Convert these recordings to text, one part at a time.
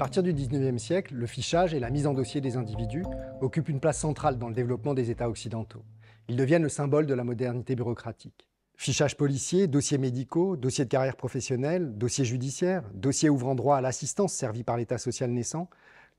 partir du 19e siècle, le fichage et la mise en dossier des individus occupent une place centrale dans le développement des États occidentaux. Ils deviennent le symbole de la modernité bureaucratique. Fichage policier, dossiers médicaux, dossiers de carrière professionnelle, dossiers judiciaires, dossiers ouvrant droit à l'assistance servie par l'État social naissant,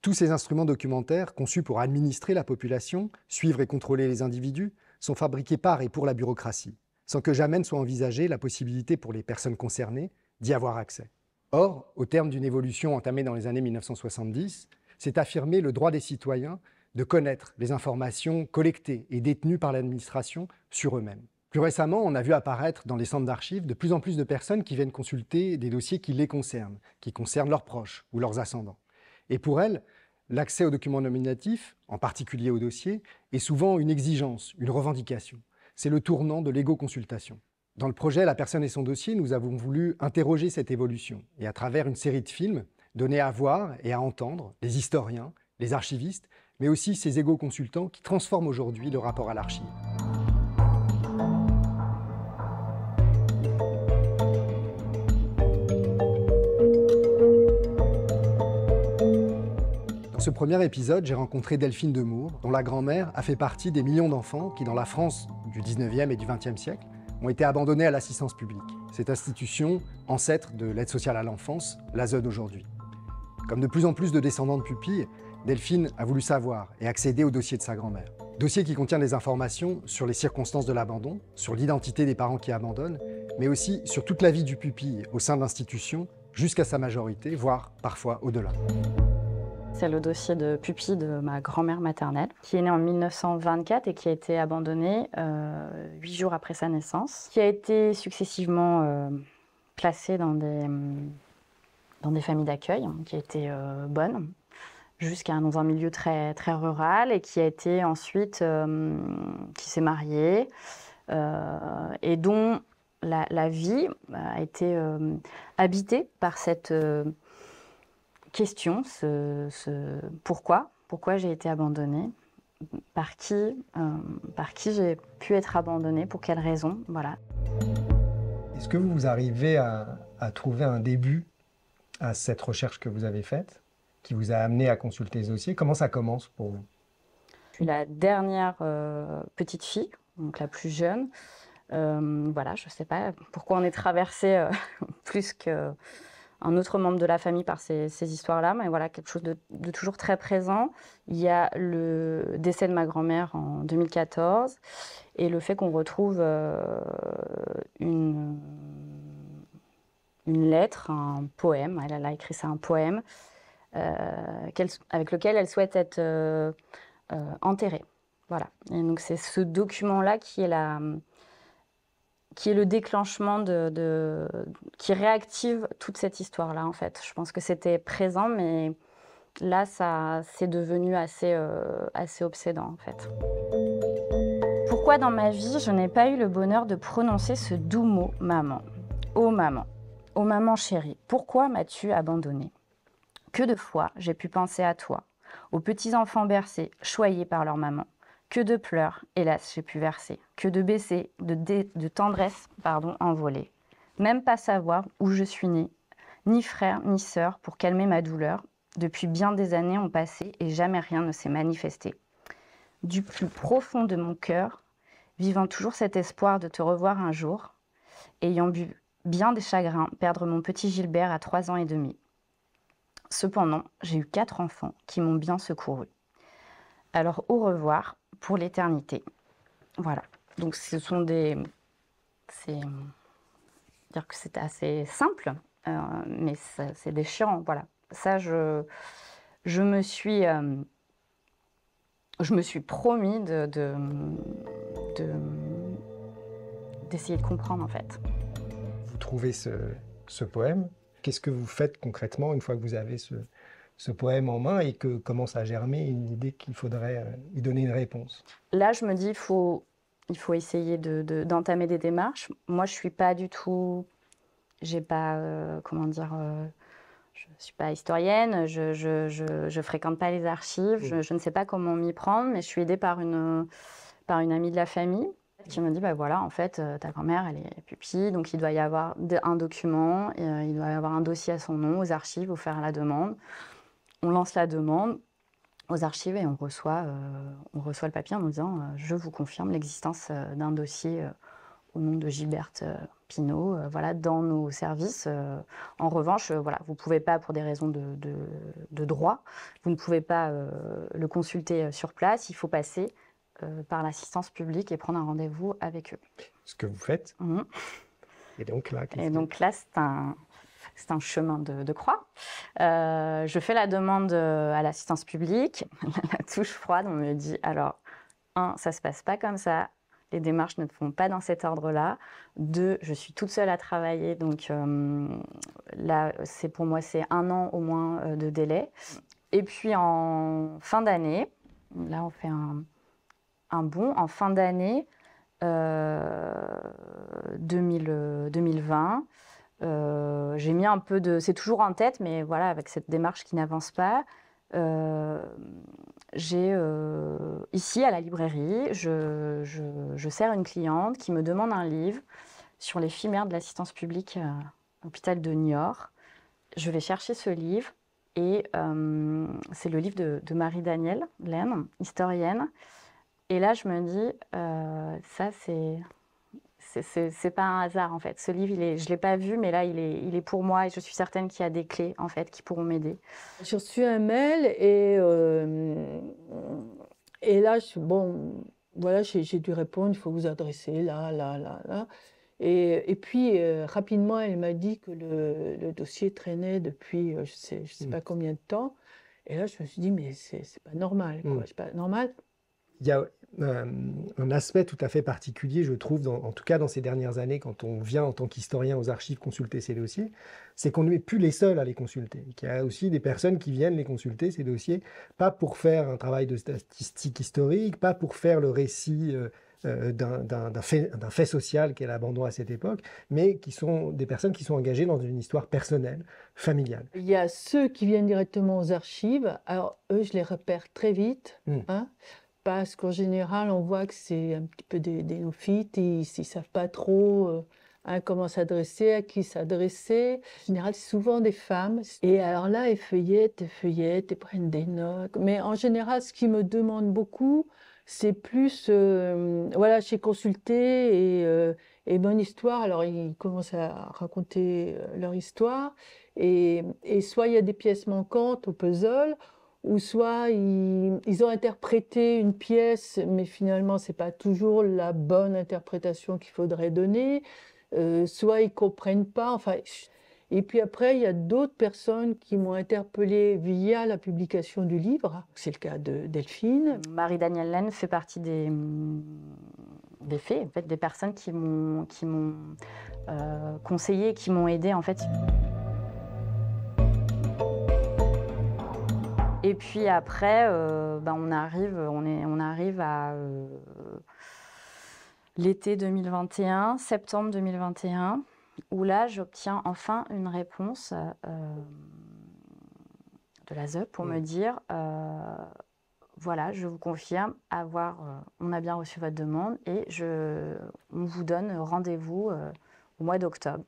tous ces instruments documentaires conçus pour administrer la population, suivre et contrôler les individus, sont fabriqués par et pour la bureaucratie, sans que jamais ne soit envisagée la possibilité pour les personnes concernées d'y avoir accès. Or, au terme d'une évolution entamée dans les années 1970, s'est affirmé le droit des citoyens de connaître les informations collectées et détenues par l'administration sur eux-mêmes. Plus récemment, on a vu apparaître dans les centres d'archives de plus en plus de personnes qui viennent consulter des dossiers qui les concernent, qui concernent leurs proches ou leurs ascendants. Et pour elles, l'accès aux documents nominatifs, en particulier aux dossiers, est souvent une exigence, une revendication. C'est le tournant de l'égo-consultation. Dans le projet La personne et son dossier, nous avons voulu interroger cette évolution et à travers une série de films, donner à voir et à entendre les historiens, les archivistes, mais aussi ces égo-consultants qui transforment aujourd'hui le rapport à l'archive. Dans ce premier épisode, j'ai rencontré Delphine Demour, dont la grand-mère a fait partie des millions d'enfants qui, dans la France du 19e et du 20e siècle, ont été abandonnés à l'assistance publique. Cette institution, ancêtre de l'aide sociale à l'enfance, l'ASE d'aujourd'hui. Comme de plus en plus de descendants de pupilles, Delphine a voulu savoir et accéder au dossier de sa grand-mère. Dossier qui contient des informations sur les circonstances de l'abandon, sur l'identité des parents qui abandonnent, mais aussi sur toute la vie du pupille au sein de l'institution, jusqu'à sa majorité, voire parfois au-delà. C'est le dossier de pupille de ma grand-mère maternelle, qui est née en 1924 et qui a été abandonnée 8 jours après sa naissance, qui a été successivement placée dans des familles d'accueil, qui a été bonne, dans un milieu très, très rural, et qui a été ensuite, qui s'est mariée, et dont la vie a été habitée par cette question, pourquoi j'ai été abandonnée, par qui j'ai pu être abandonnée, pour quelles raisons, voilà. Est-ce que vous arrivez à trouver un début à cette recherche que vous avez faite, qui vous a amené à consulter ce dossier? Comment ça commence pour vous? Je suis la dernière petite fille, donc la plus jeune. Voilà, je ne sais pas pourquoi on est traversé plus qu'un autre membre de la famille par ces histoires-là, mais voilà, quelque chose de toujours très présent. Il y a le décès de ma grand-mère en 2014 et le fait qu'on retrouve une lettre, un poème. Elle a écrit ça, un poème, avec lequel elle souhaite être enterrée. Voilà. Et donc c'est ce document-là qui est le déclenchement qui réactive toute cette histoire-là, en fait. Je pense que c'était présent, mais là, c'est devenu assez obsédant, en fait. Pourquoi dans ma vie, je n'ai pas eu le bonheur de prononcer ce doux mot « maman ». Oh maman chérie, pourquoi m'as-tu abandonnée? Que de fois j'ai pu penser à toi, aux petits enfants bercés, choyés par leur maman. Que de pleurs, hélas, j'ai pu verser. Que de baisers, de tendresse, envolés. Même pas savoir où je suis née, ni frère, ni sœur, pour calmer ma douleur. Depuis bien des années ont passé et jamais rien ne s'est manifesté. Du plus profond de mon cœur, vivant toujours cet espoir de te revoir un jour, ayant bu bien des chagrins, perdre mon petit Gilbert à 3 ans et demi. Cependant, j'ai eu 4 enfants qui m'ont bien secouru. Alors au revoir pour l'éternité. Voilà. Donc ce sont dire que c'est assez simple, mais c'est déchirant. Voilà. Ça, je me suis promis d'essayer de comprendre, en fait. Vous trouvez ce poème. Qu'est-ce que vous faites concrètement une fois que vous avez ce poème en main et que commence à germer une idée qu'il faudrait y donner une réponse? Là, je me dis, il faut essayer d'entamer des démarches. Moi, je suis pas du tout... J'ai pas... je suis pas historienne, je fréquente pas les archives, je ne sais pas comment m'y prendre, mais je suis aidée par une amie de la famille qui me dit, bah voilà, en fait, ta grand-mère, elle est pupille, donc il doit y avoir un document, il doit y avoir un dossier à son nom, aux archives, faut faire la demande. On lance la demande aux archives et on reçoit le papier en nous disant je vous confirme l'existence d'un dossier au nom de Gilberte Pinault, voilà, dans nos services. En revanche, voilà, vous ne pouvez pas, pour des raisons de droit, vous ne pouvez pas le consulter sur place. Il faut passer par l'assistance publique et prendre un rendez-vous avec eux. Ce que vous faites. Mmh. Et donc là, c'est un chemin de croix. Je fais la demande à l'assistance publique. La touche froide, on me dit, alors, 1, ça ne se passe pas comme ça. Les démarches ne se font pas dans cet ordre-là. 2, je suis toute seule à travailler. Donc là, pour moi, c'est 1 an au moins de délai. Et puis en fin d'année, là, on fait un bond. En fin d'année 2020, j'ai mis un peu de... C'est toujours en tête, mais voilà, avec cette démarche qui n'avance pas, j'ai ici à la librairie, je sers une cliente qui me demande un livre sur les l'éphémère de l'assistance publique à l'hôpital de Niort. Je vais chercher ce livre et c'est le livre de Marie-Danielle Laine, historienne. Et là, je me dis, ça c'est pas un hasard en fait. Ce livre, je l'ai pas vu, mais là, il est pour moi et je suis certaine qu'il y a des clés en fait qui pourront m'aider. J'ai reçu un mail et là, voilà, j'ai dû répondre, il faut vous adresser là. Et puis, rapidement, elle m'a dit que le dossier traînait depuis je sais pas combien de temps. Et là, je me suis dit, mais c'est pas normal, quoi. C'est pas normal. Il y a un aspect tout à fait particulier, je trouve, en tout cas dans ces dernières années, quand on vient en tant qu'historien aux archives consulter ces dossiers, c'est qu'on n'est plus les seuls à les consulter. Il y a aussi des personnes qui viennent les consulter, ces dossiers, pas pour faire un travail de statistique historique, pas pour faire le récit d'un fait social qu'est l'abandon à cette époque, mais qui sont des personnes qui sont engagées dans une histoire personnelle, familiale. Il y a ceux qui viennent directement aux archives. Alors, eux, je les repère très vite, hein, parce qu'en général, on voit que c'est un petit peu des néophytes, ils ne savent pas trop comment s'adresser, à qui s'adresser. En général, c'est souvent des femmes. Et alors là, elles feuillettent, elles prennent des notes. Mais en général, ce qui me demande beaucoup, c'est plus, voilà, j'ai consulté et mon histoire. Alors, ils commencent à raconter leur histoire. Et soit il y a des pièces manquantes au puzzle, ou soit ils ont interprété une pièce, mais finalement, ce n'est pas toujours la bonne interprétation qu'il faudrait donner. Soit ils ne comprennent pas. Enfin, et puis après, il y a d'autres personnes qui m'ont interpellée via la publication du livre. C'est le cas de Delphine. Marie-Danielle Laine fait partie des faits, en fait, des personnes qui m'ont conseillé, qui m'ont aidée, en fait. Et puis après, on arrive à l'été 2021, septembre 2021, où là, j'obtiens enfin une réponse de l'ASE pour me dire voilà, je vous confirme on a bien reçu votre demande et on vous donne rendez-vous au mois d'octobre.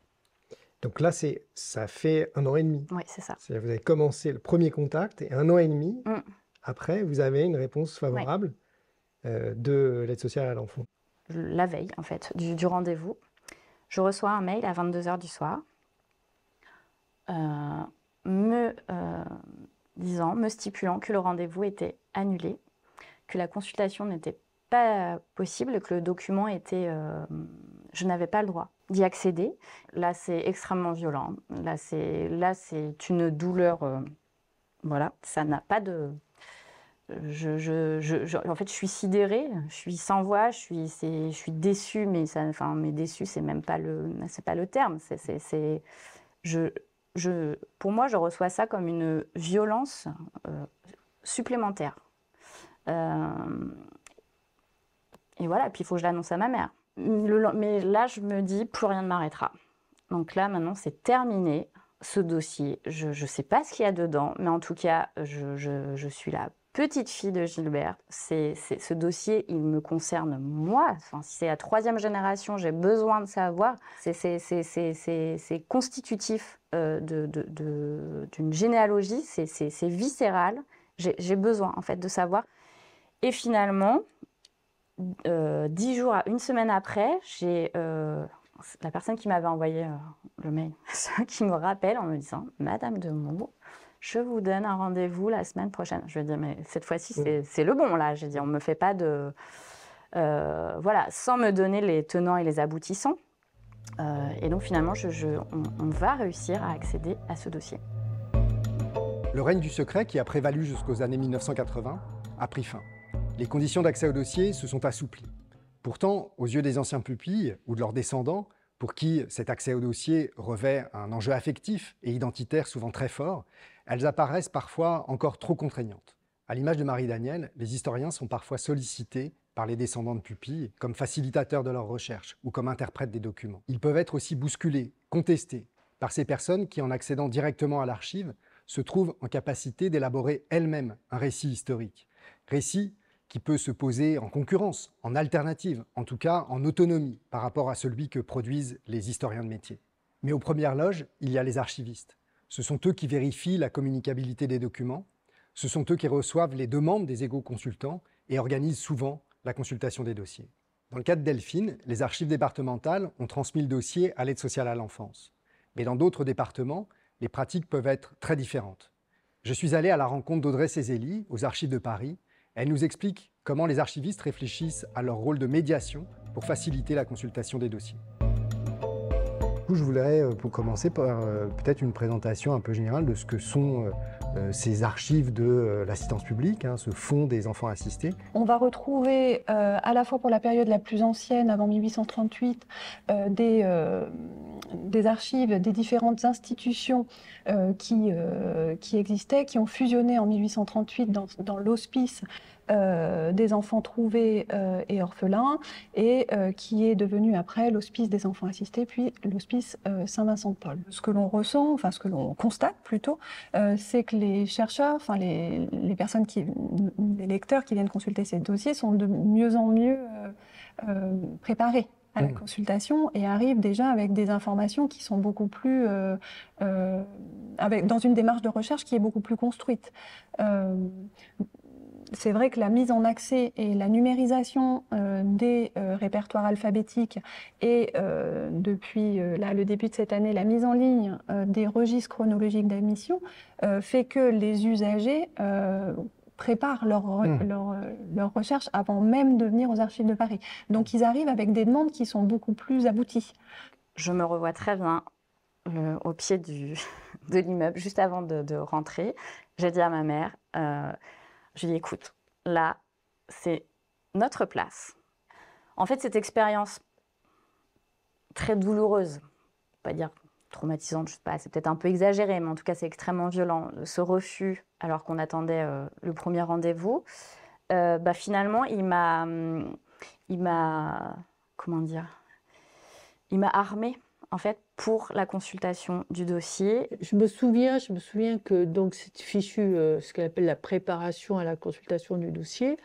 Donc là, ça fait 1 an et demi. Oui, c'est ça. Vous avez commencé le premier contact et 1 an et demi après, vous avez une réponse favorable de l'aide sociale à l'enfant. La veille, en fait, du rendez-vous, je reçois un mail à 22h du soir me stipulant que le rendez-vous était annulé, que la consultation n'était pas possible, que le document était... je n'avais pas le droit d'y accéder. Là, c'est extrêmement violent. Là, c'est une douleur... voilà, ça n'a pas de... en fait, je suis sidérée, je suis sans voix, je suis déçue, mais déçue, c'est même pas le terme. Pour moi, je reçois ça comme une violence supplémentaire. Et voilà, puis il faut que je l'annonce à ma mère. Mais là, je me dis, plus rien ne m'arrêtera. Donc là, maintenant, c'est terminé, ce dossier. Je ne sais pas ce qu'il y a dedans, mais en tout cas, je suis la petite fille de Gilbert. Ce dossier, il me concerne moi. Enfin, si c'est la 3e génération, j'ai besoin de savoir. C'est constitutif d'une généalogie, c'est viscéral. J'ai besoin, en fait, de savoir. Et finalement, 10 jours à 1 semaine après, j'ai la personne qui m'avait envoyé le mail qui me rappelle en me disant « Madame de Meaux, je vous donne un rendez-vous la semaine prochaine. » Je lui ai dit « Mais cette fois-ci, c'est le bon, là. » J'ai dit « On ne me fait pas de... voilà, sans me donner les tenants et les aboutissants. » Et donc, finalement, on va réussir à accéder à ce dossier. Le règne du secret, qui a prévalu jusqu'aux années 1980, a pris fin. Les conditions d'accès au dossier se sont assouplies. Pourtant, aux yeux des anciens pupilles ou de leurs descendants, pour qui cet accès au dossier revêt un enjeu affectif et identitaire souvent très fort, elles apparaissent parfois encore trop contraignantes. À l'image de Marie-Danielle, les historiens sont parfois sollicités par les descendants de pupilles comme facilitateurs de leurs recherches ou comme interprètes des documents. Ils peuvent être aussi bousculés, contestés par ces personnes qui, en accédant directement à l'archive, se trouvent en capacité d'élaborer elles-mêmes un récit historique. Récit qui peut se poser en concurrence, en alternative, en tout cas en autonomie par rapport à celui que produisent les historiens de métier. Mais aux premières loges, il y a les archivistes. Ce sont eux qui vérifient la communicabilité des documents, ce sont eux qui reçoivent les demandes des égaux consultants et organisent souvent la consultation des dossiers. Dans le cas de Delphine, les archives départementales ont transmis le dossier à l'aide sociale à l'enfance. Mais dans d'autres départements, les pratiques peuvent être très différentes. Je suis allé à la rencontre d'Audrey Cézélie, aux archives de Paris. Elle nous explique comment les archivistes réfléchissent à leur rôle de médiation pour faciliter la consultation des dossiers. Je voudrais, pour commencer, par peut-être une présentation un peu générale de ce que sont ces archives de l'assistance publique, ce fonds des enfants assistés. On va retrouver, à la fois pour la période la plus ancienne, avant 1838, des archives des différentes institutions qui existaient, qui ont fusionné en 1838 dans l'hospice des enfants trouvés et orphelins, et qui est devenu après l'hospice des enfants assistés, puis l'hospice Saint-Vincent-de-Paul. Ce que l'on ressent, enfin ce que l'on constate plutôt, c'est que les chercheurs, enfin les personnes les lecteurs qui viennent consulter ces dossiers sont de mieux en mieux préparés à la consultation et arrivent déjà avec des informations qui sont beaucoup plus dans une démarche de recherche qui est beaucoup plus construite. C'est vrai que la mise en accès et la numérisation des répertoires alphabétiques et depuis le début de cette année, la mise en ligne des registres chronologiques d'admission fait que les usagers préparent leur recherche avant même de venir aux archives de Paris. Donc ils arrivent avec des demandes qui sont beaucoup plus abouties. Je me revois très bien au pied de l'immeuble, juste avant de rentrer. J'ai dit à ma mère... Je lui ai dit, écoute, là, c'est notre place. En fait, cette expérience très douloureuse, pas dire traumatisante, je sais pas, c'est peut-être un peu exagéré, mais en tout cas, c'est extrêmement violent. Ce refus, alors qu'on attendait le premier rendez-vous, finalement, il m'a armée, en fait, pour la consultation du dossier. Je me souviens que donc cette fichue, ce qu'elle appelle la préparation à la consultation du dossier,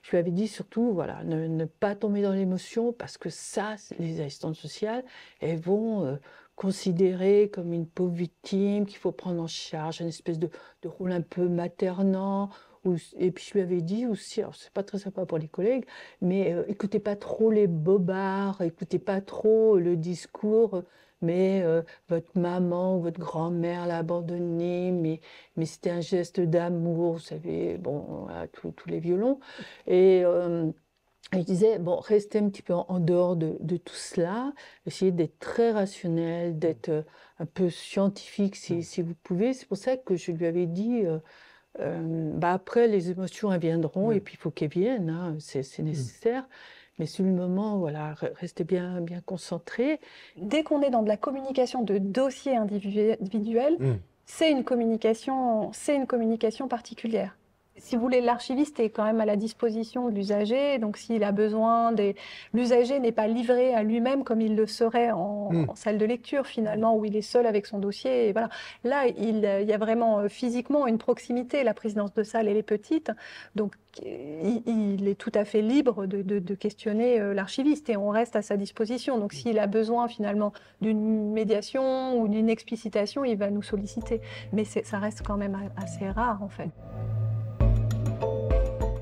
je lui avais dit surtout, voilà, ne pas tomber dans l'émotion, parce que ça, les assistantes sociales, elles vont considérer comme une pauvre victime qu'il faut prendre en charge, une espèce de rôle un peu maternant. Et puis je lui avais dit aussi, alors c'est pas très sympa pour les collègues, mais écoutez pas trop les bobards, écoutez pas trop le discours, mais votre maman ou votre grand-mère l'a abandonné, mais c'était un geste d'amour, vous savez, bon, voilà, tous les violons. Et je disais, bon, restez un petit peu en dehors de tout cela, essayez d'être très rationnel, d'être un peu scientifique si vous pouvez. C'est pour ça que je lui avais dit... après, les émotions elles viendront, et puis il faut qu'elles viennent, hein, c'est nécessaire. Mais sur le moment, voilà, restez bien concentrés. Dès qu'on est dans de la communication de dossiers individuels, c'est une communication particulière. Si vous voulez, l'archiviste est quand même à la disposition de l'usager, donc s'il a besoin l'usager n'est pas livré à lui-même comme il le serait en salle de lecture finalement, où il est seul avec son dossier. Et voilà. Là, il y a vraiment physiquement une proximité. La présidence de salle, elle est petite, donc il est tout à fait libre de questionner l'archiviste et on reste à sa disposition. Donc s'il a besoin finalement d'une médiation ou d'une explicitation, il va nous solliciter. Mais ça reste quand même assez rare en fait.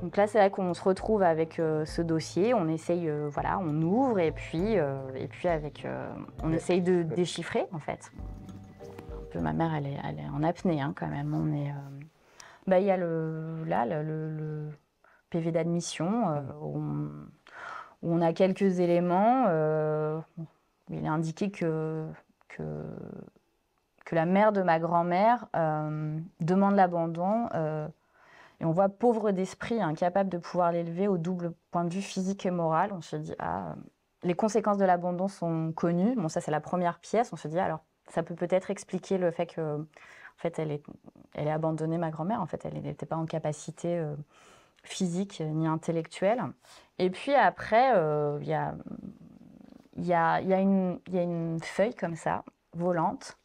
Donc là, c'est vrai qu'on se retrouve avec ce dossier, on essaye, voilà, on ouvre et puis avec, on essaye de déchiffrer en fait. Un peu, ma mère, elle est en apnée hein, quand même. On est, il y a le PV d'admission où on a quelques éléments. Où il est indiqué que la mère de ma grand-mère demande l'abandon. Et on voit pauvre d'esprit, incapable de pouvoir l'élever au double point de vue physique et moral. On se dit, les conséquences de l'abandon sont connues. Bon, ça, c'est la première pièce. On se dit, alors, ça peut peut-être expliquer le fait que, en fait, elle est abandonnée, ma grand-mère. En fait, elle n'était pas en capacité physique ni intellectuelle. Et puis après, il y a une feuille comme ça, volante,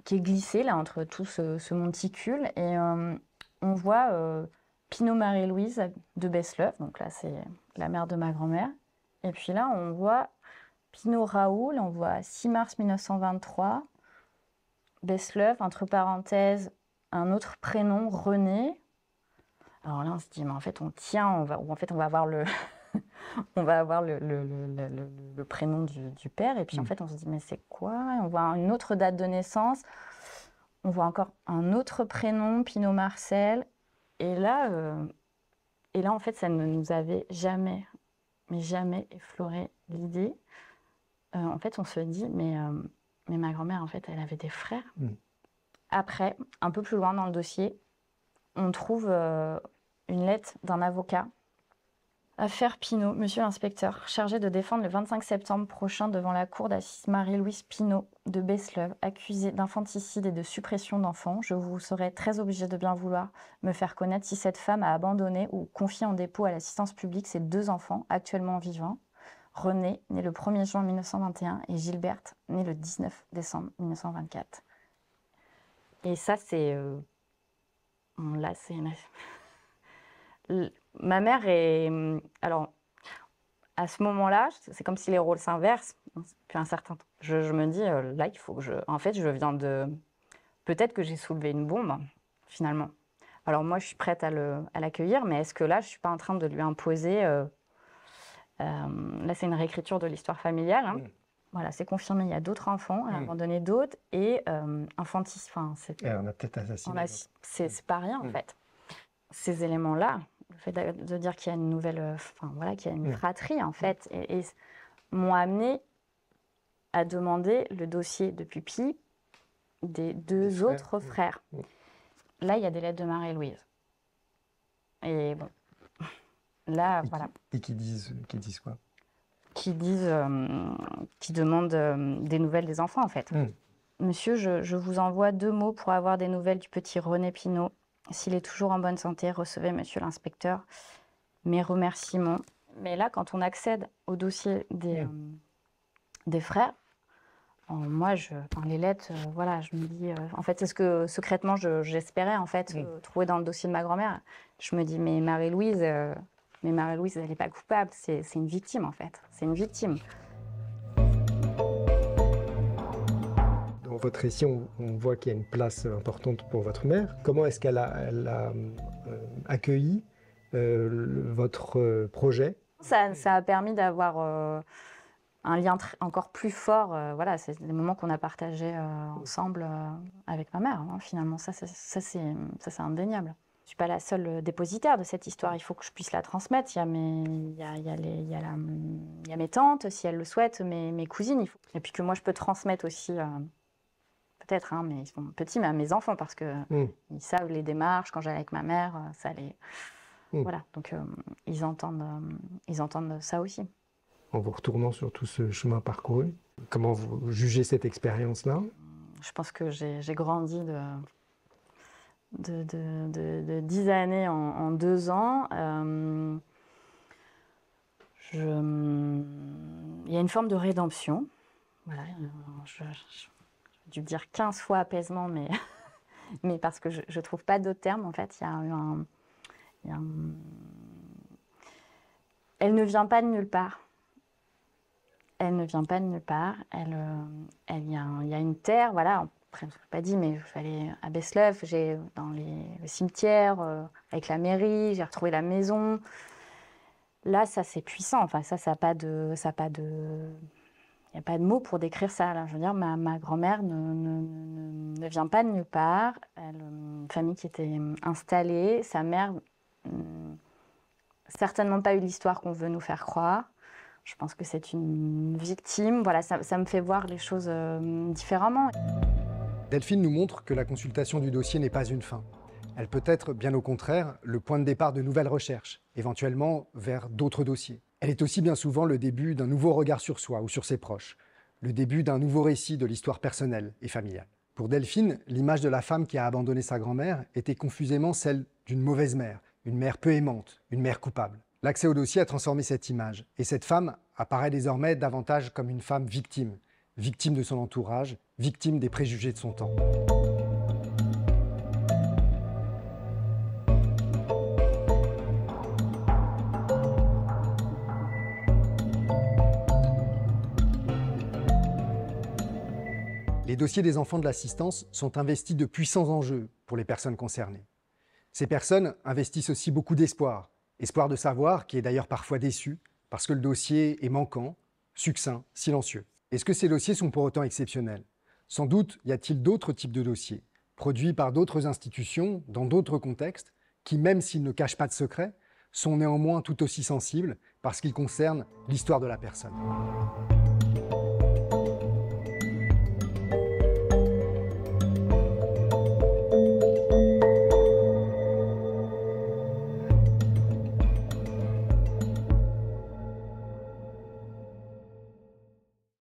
qui est glissée là entre tout ce monticule et on voit Pinault Marie-Louise de Beslev, donc là c'est la mère de ma grand-mère, et puis là on voit Pinault Raoul, on voit 6 mars 1923, Beslev, entre parenthèses, un autre prénom, René. Alors là on se dit, mais en fait on va avoir le... on va avoir le prénom du père, et puis en fait on se dit mais c'est quoi? On voit une autre date de naissance, on voit encore un autre prénom, Pinault Marcel, et là en fait ça ne nous avait jamais effleuré l'idée. En fait on se dit mais ma grand-mère en fait elle avait des frères. Après, un peu plus loin dans le dossier, on trouve une lettre d'un avocat. Affaire Pinault, monsieur l'inspecteur, chargé de défendre le 25 septembre prochain devant la cour d'assises Marie-Louise Pinault de Beslev, accusée d'infanticide et de suppression d'enfants. Je vous serai très obligé de bien vouloir me faire connaître si cette femme a abandonné ou confié en dépôt à l'assistance publique ses 2 enfants actuellement vivants, René, né le 1er juin 1921, et Gilberte, née le 19 décembre 1924. Et ça, c'est... là, c'est... Ma mère est... Alors, à ce moment-là, c'est comme si les rôles s'inversent depuis un certain temps. Je me dis, là, il faut que je... En fait, je viens de... Peut-être que j'ai soulevé une bombe, finalement. Alors moi, je suis prête à l'accueillir, mais est-ce que là, je ne suis pas en train de lui imposer... là, c'est une réécriture de l'histoire familiale. Hein. Voilà, c'est confirmé, il y a d'autres enfants, elle a abandonné d'autres, et infanticide... Enfin, on a peut-être assassiné. C'est pas rien, en fait. Ces éléments-là... Le fait de dire qu'il y a une nouvelle, qu'il y a une fratrie en fait, et m'ont amené à demander le dossier de pupille des 2 autres frères. Là, il y a des lettres de Marie-Louise. Et bon, là, voilà. Et qui disent quoi? Qui demandent des nouvelles des enfants en fait. Monsieur, je vous envoie 2 mots pour avoir des nouvelles du petit René Pinault. S'il est toujours en bonne santé, recevez, monsieur l'inspecteur, mes remerciements. Mais là, quand on accède au dossier des frères, moi, les lettres, voilà, je me dis... en fait, c'est ce que secrètement j'espérais en fait trouver dans le dossier de ma grand-mère. Je me dis, mais Marie-Louise, elle n'est pas coupable, c'est une victime en fait. C'est une victime. Dans votre récit, on voit qu'il y a une place importante pour votre mère. Comment est-ce qu'elle a accueilli votre projet? Ça a permis d'avoir un lien encore plus fort. Voilà, c'est des moments qu'on a partagés ensemble avec ma mère. Hein, finalement, ça c'est indéniable. Je ne suis pas la seule dépositaire de cette histoire. Il faut que je puisse la transmettre. Il y a mes tantes, si elles le souhaitent, mes cousines. Et puis que moi, je peux transmettre aussi... peut-être, hein, mais ils sont petits, mais à mes enfants, parce qu'ils savent les démarches. Quand j'allais avec ma mère, ça les... Voilà, donc ils entendent ça aussi. En vous retournant sur tout ce chemin parcouru, comment vous jugez cette expérience-là? Je pense que j'ai grandi de 10 années en 2 ans, il y a une forme de rédemption. Voilà, j'ai dû le dire 15 fois apaisement, mais, mais parce que je ne trouve pas d'autres termes, en fait. Elle ne vient pas de nulle part. Elle ne vient pas de nulle part. Il y a une terre, voilà. Après, je ne l'ai pas dit, mais je suis allée à Besleuf, dans le cimetière, avec la mairie, j'ai retrouvé la maison. Là, ça, c'est puissant. Enfin, ça n'a pas de... Il n'y a pas de mots pour décrire ça. Là. Je veux dire, ma grand-mère ne vient pas de nulle part. Une famille qui était installée. Sa mère, certainement pas eu l'histoire qu'on veut nous faire croire. Je pense que c'est une victime. Voilà, ça me fait voir les choses différemment. Delphine nous montre que la consultation du dossier n'est pas une fin. Elle peut être, bien au contraire, le point de départ de nouvelles recherches, éventuellement vers d'autres dossiers. Elle est aussi bien souvent le début d'un nouveau regard sur soi ou sur ses proches, le début d'un nouveau récit de l'histoire personnelle et familiale. Pour Delphine, l'image de la femme qui a abandonné sa grand-mère était confusément celle d'une mauvaise mère, une mère peu aimante, une mère coupable. L'accès au dossier a transformé cette image, et cette femme apparaît désormais davantage comme une femme victime, victime de son entourage, victime des préjugés de son temps. Les dossiers des enfants de l'assistance sont investis de puissants enjeux pour les personnes concernées. Ces personnes investissent aussi beaucoup d'espoir, espoir de savoir qui est d'ailleurs parfois déçu parce que le dossier est manquant, succinct, silencieux. Est-ce que ces dossiers sont pour autant exceptionnels? Sans doute y a-t-il d'autres types de dossiers, produits par d'autres institutions, dans d'autres contextes, qui, même s'ils ne cachent pas de secret, sont néanmoins tout aussi sensibles parce qu'ils concernent l'histoire de la personne.